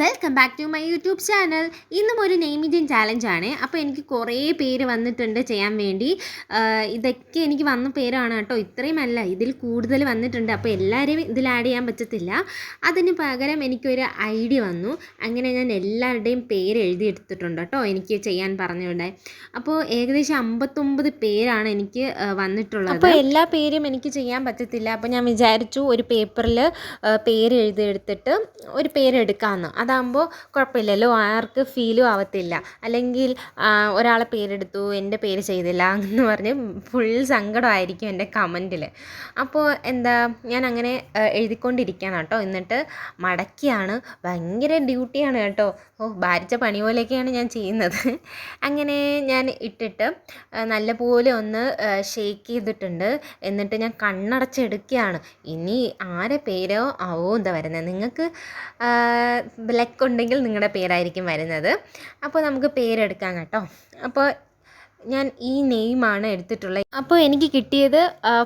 Welcome back to my YouTube channel. ഇന്നും ഒരു name Indian ചാലഞ്ചാണ്. അപ്പോൾ എനിക്ക് കുറേ പേര് വന്നിട്ടുണ്ട് ചെയ്യാൻ വേണ്ടി. ഇതൊക്കെ എനിക്ക് വന്ന പേരാണ് കേട്ടോ, ഇത്രയുമല്ല, ഇതിൽ കൂടുതൽ വന്നിട്ടുണ്ട്. അപ്പോൾ എല്ലാവരെയും ഇതിൽ ആഡ് ചെയ്യാൻ പറ്റത്തില്ല. അതിന് പകരം എനിക്കൊരു ഐഡിയ വന്നു. അങ്ങനെ ഞാൻ എല്ലാവരുടെയും പേര് എഴുതിയെടുത്തിട്ടുണ്ട് കേട്ടോ, എനിക്ക് ചെയ്യാൻ പറഞ്ഞുകൊണ്ട്. അപ്പോൾ ഏകദേശം 59 പേരാണ് എനിക്ക് വന്നിട്ടുള്ളത്. അപ്പോൾ എല്ലാ പേരും എനിക്ക് ചെയ്യാൻ പറ്റത്തില്ല. അപ്പോൾ ഞാൻ വിചാരിച്ചു ഒരു പേപ്പറിൽ പേര് എഴുതിയെടുത്തിട്ട് ഒരു പേരെടുക്കാമെന്ന്. അതാകുമ്പോൾ കുഴപ്പമില്ലല്ലോ, ആർക്ക് ഫീലും ആവത്തില്ല. അല്ലെങ്കിൽ ഒരാളെ പേരെടുത്തു, എൻ്റെ പേര് ചെയ്തില്ല എന്ന് പറഞ്ഞ് ഫുൾ സങ്കടമായിരിക്കും എൻ്റെ കമൻറ്റിൽ. അപ്പോൾ ഞാൻ അങ്ങനെ എഴുതിക്കൊണ്ടിരിക്കുകയാണ് കേട്ടോ. എന്നിട്ട് മടക്കിയാണ്, ഭയങ്കര ഡ്യൂട്ടിയാണ് കേട്ടോ. ഭാരിച്ച പണി പോലെയൊക്കെയാണ് ഞാൻ ചെയ്യുന്നത്. അങ്ങനെ ഞാൻ ഇട്ടിട്ട് നല്ലപോലെ ഒന്ന് ഷേക്ക് ചെയ്തിട്ടുണ്ട്. എന്നിട്ട് ഞാൻ കണ്ണടച്ചെടുക്കുകയാണ്. ഇനി ആരെ പേരോ ആവോ എന്താ വരുന്നത്, നിങ്ങൾക്ക് ലക്ക് ഉണ്ടെങ്കിൽ നിങ്ങളുടെ പേരായിരിക്കും വരുന്നത്. അപ്പോൾ നമുക്ക് പേരെടുക്കാം കേട്ടോ. അപ്പോൾ ഞാൻ ഈ നെയിമാണ് എടുത്തിട്ടുള്ളത്. അപ്പോൾ എനിക്ക് കിട്ടിയത്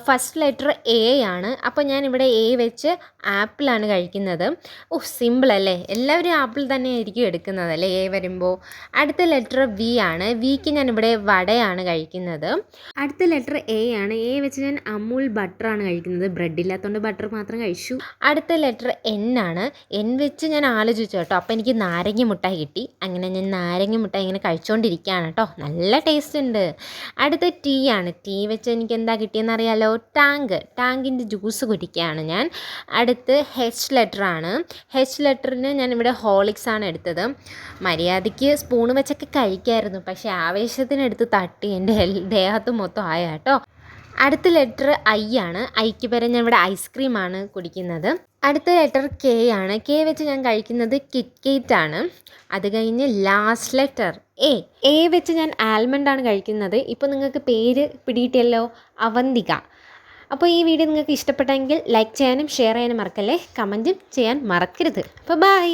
ഫസ്റ്റ് ലെറ്റർ എ ആണ്. അപ്പോൾ ഞാൻ ഇവിടെ എ വെച്ച് ആപ്പിളാണ് കഴിക്കുന്നത്. സിമ്പിൾ അല്ലേ, എല്ലാവരും ആപ്പിൾ തന്നെ ആയിരിക്കും എടുക്കുന്നത് അല്ലേ എ വരുമ്പോൾ. അടുത്ത ലെറ്റർ വി ആണ്. വിക്ക് ഞാൻ ഇവിടെ വടയാണ് കഴിക്കുന്നത്. അടുത്ത ലെറ്റർ എ ആണ്. എ വെച്ച് ഞാൻ അമൂൽ ബട്ടറാണ് കഴിക്കുന്നത്. ബ്രെഡ് ഇല്ലാത്തതുകൊണ്ട് ബട്ടർ മാത്രം കഴിച്ചു. അടുത്ത ലെറ്റർ എൻ ആണ്. എൻ വെച്ച് ഞാൻ ആലോചിച്ചു കേട്ടോ. അപ്പോൾ എനിക്ക് നാരങ്ങ മുട്ടായി കിട്ടി. അങ്ങനെ ഞാൻ നാരങ്ങ മുട്ടായി ഇങ്ങനെ കഴിച്ചുകൊണ്ടിരിക്കുകയാണ് കേട്ടോ. നല്ല ടേസ്റ്റ് ഉണ്ട്. അടുത്ത ടി ആണ്. ടി വെച്ച് എനിക്ക് എന്താ കിട്ടിയെന്ന് അറിയാലോ, ടാങ്കിൻ്റെ ജ്യൂസ് കുടിക്കുകയാണ് ഞാൻ. അടുത്ത് ഹെച്ച് ലെറ്റർ ആണ്. ഹെച്ച് ലെറ്ററിന് ഞാൻ ഇവിടെ ഹോർലിക്സ് ആണ് എടുത്തത്. മര്യാദയ്ക്ക് സ്പൂൺ വെച്ചൊക്കെ കഴിക്കായിരുന്നു, പക്ഷേ ആവേശത്തിനെടുത്ത് തട്ടി എൻ്റെ ദേഹത്ത് മൊത്തം ആയ കേട്ടോ. അടുത്ത ലെറ്റർ ഐ ആണ്. ഐക്ക് പകരം ഞാൻ ഇവിടെ ഐസ്ക്രീമാണ് കുടിക്കുന്നത്. അടുത്ത ലെറ്റർ കെ ആണ്. കെ വെച്ച് ഞാൻ കഴിക്കുന്നത് കിറ്റ്കേറ്റ് ആണ്. അത് കഴിഞ്ഞ് ലാസ്റ്റ് ലെറ്റർ എ വെച്ച് ഞാൻ ആൽമണ്ടാണ് കഴിക്കുന്നത്. ഇപ്പോൾ നിങ്ങൾക്ക് പേര് പിടിയിട്ടല്ലോ, അവന്തിക. അപ്പോൾ ഈ വീഡിയോ നിങ്ങൾക്ക് ഇഷ്ടപ്പെട്ടെങ്കിൽ ലൈക്ക് ചെയ്യാനും ഷെയർ ചെയ്യാനും മറക്കല്ലേ. കമൻറ്റും ചെയ്യാൻ മറക്കരുത്. അപ്പോൾ ബൈ.